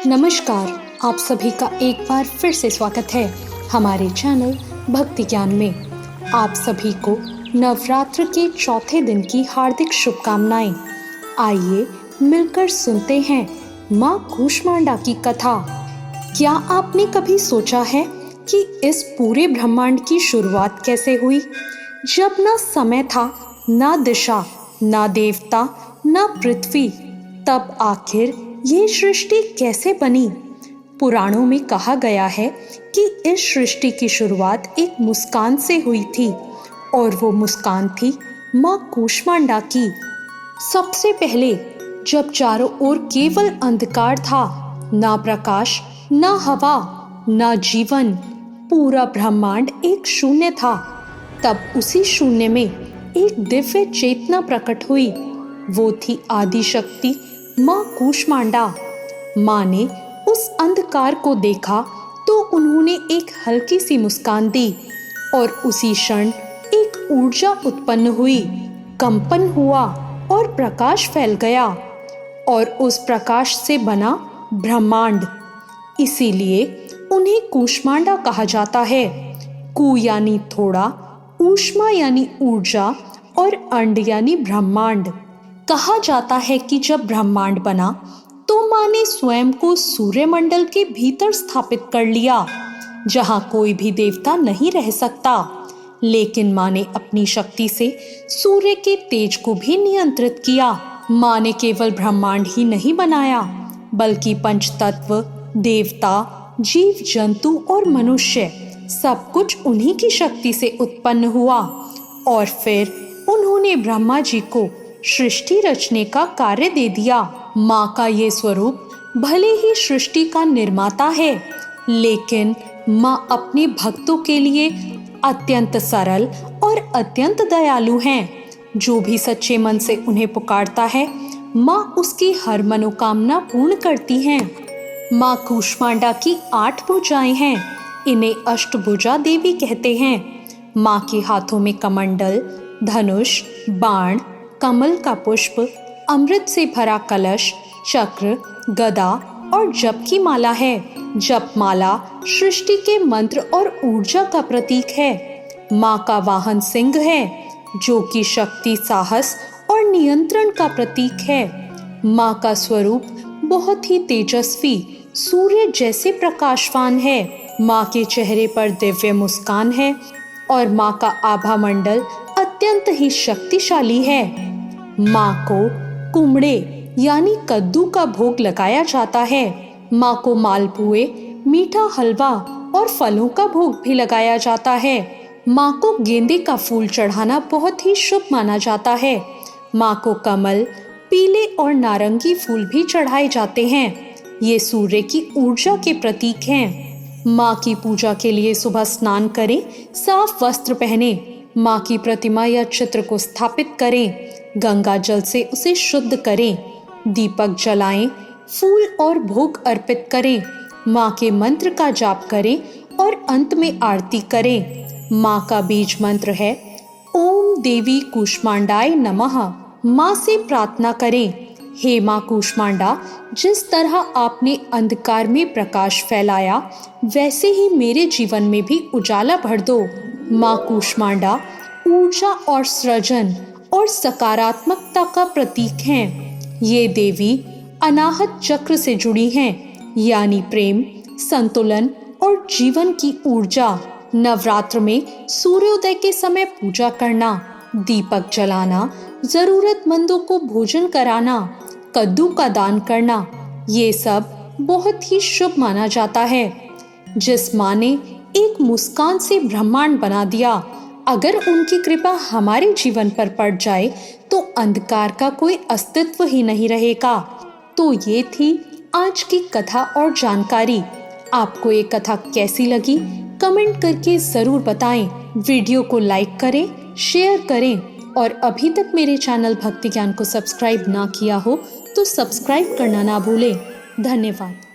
नमस्कार, आप सभी का एक बार फिर से स्वागत है हमारे चैनल भक्ति ज्ञान में। आप सभी को नवरात्र के चौथे दिन की हार्दिक शुभकामनाएं। आइए मिलकर सुनते हैं माँ कूष्मांडा की कथा। क्या आपने कभी सोचा है कि इस पूरे ब्रह्मांड की शुरुआत कैसे हुई? जब ना समय था, ना दिशा, ना देवता, ना पृथ्वी, तब आखिर ये सृष्टि कैसे बनी? पुराणों में कहा गया है कि इस सृष्टि की शुरुआत एक मुस्कान से हुई थी और वो मुस्कान थी माँ कूष्मांडा की। सबसे पहले जब चारों ओर केवल अंधकार था, ना प्रकाश, ना हवा, ना जीवन, पूरा ब्रह्मांड एक शून्य था, तब उसी शून्य में एक दिव्य चेतना प्रकट हुई। वो थी आदि शक्ति माँ कूष्मांडा। माँ ने उस अंधकार को देखा तो उन्होंने एक हल्की सी मुस्कान दी और उसी क्षण एक ऊर्जा उत्पन्न हुई, कंपन हुआ और प्रकाश फैल गया और उस प्रकाश से बना ब्रह्मांड। इसीलिए उन्हें कूष्मांडा कहा जाता है। कू यानी थोड़ा, ऊष्मा यानी ऊर्जा और अंड यानी ब्रह्मांड। कहा जाता है कि जब ब्रह्मांड बना तो माँ ने स्वयं को सूर्यमंडल के भीतर स्थापित कर लिया, जहाँ कोई भी देवता नहीं रह सकता। लेकिन माँ ने अपनी शक्ति से सूर्य के तेज को भी नियंत्रित किया। माँ ने केवल ब्रह्मांड ही नहीं बनाया, बल्कि पंचतत्व, देवता, जीव जंतु और मनुष्य, सब कुछ उन्हीं की शक्ति से उत्पन्न हुआ। और फिर उन्होंने ब्रह्मा जी को सृष्टि रचने का कार्य दे दिया। माँ का ये स्वरूप भले ही सृष्टि का निर्माता है, लेकिन माँ अपने भक्तों के लिए अत्यंत सरल और अत्यंत दयालु हैं। जो भी सच्चे मन से उन्हें पुकारता है, माँ उसकी हर मनोकामना पूर्ण करती हैं। माँ कूष्मांडा की 8 भुजाएं हैं। इन्हें अष्टभुजा देवी कहते हैं। माँ के हाथों में कमंडल, धनुष, बाण, कमल का पुष्प, अमृत से भरा कलश, चक्र, गदा और जप की माला है। जप माला सृष्टि के मंत्र और ऊर्जा का प्रतीक है। माँ का वाहन सिंह है, जो कि शक्ति, साहस और नियंत्रण का प्रतीक है। माँ का स्वरूप बहुत ही तेजस्वी, सूर्य जैसे प्रकाशवान है। माँ के चेहरे पर दिव्य मुस्कान है और माँ का आभा मंडल अत्यंत ही शक्तिशाली है। माँ को कुमड़े यानी कद्दू का भोग लगाया जाता है। माँ को मालपुए, मीठा हलवा और फलों का भोग भी लगाया जाता है। माँ को गेंदे का फूल चढ़ाना बहुत ही शुभ माना जाता है। माँ को कमल, पीले और नारंगी फूल भी चढ़ाए जाते हैं। ये सूर्य की ऊर्जा के प्रतीक हैं। माँ की पूजा के लिए सुबह स्नान करें, साफ वस्त्र पहने, माँ की प्रतिमा या चित्र को स्थापित करें, गंगा जल से उसे शुद्ध करें, दीपक जलाएं, फूल और भोग अर्पित करें, माँ के मंत्र का जाप करें और अंत में आरती करें। माँ का बीज मंत्र है ओम देवी कूष्मांडाय नमः। माँ से प्रार्थना करें, हे माँ कूष्मांडा, जिस तरह आपने अंधकार में प्रकाश फैलाया, वैसे ही मेरे जीवन में भी उजाला भर दो। माँ कूष्मांडा ऊर्जा और सृजन और सकारात्मकता का प्रतीक हैं। ये देवी अनाहत चक्र से जुड़ी हैं, यानी प्रेम, संतुलन और जीवन की ऊर्जा। नवरात्र में सूर्योदय के समय पूजा करना, दीपक जलाना, जरूरतमंदों को भोजन कराना, कद्दू का दान करना, ये सब बहुत ही शुभ माना जाता है। जिस माँ ने एक मुस्कान से ब्रह्मांड बना दिया, अगर उनकी कृपा हमारे जीवन पर पड़ जाए तो अंधकार का कोई अस्तित्व ही नहीं रहेगा। तो ये थी आज की कथा और जानकारी। आपको ये कथा कैसी लगी, कमेंट करके जरूर बताएं। वीडियो को लाइक करें, शेयर करें और अभी तक मेरे चैनल भक्ति ज्ञान को सब्सक्राइब ना किया हो तो सब्सक्राइब करना ना भूलें। धन्यवाद।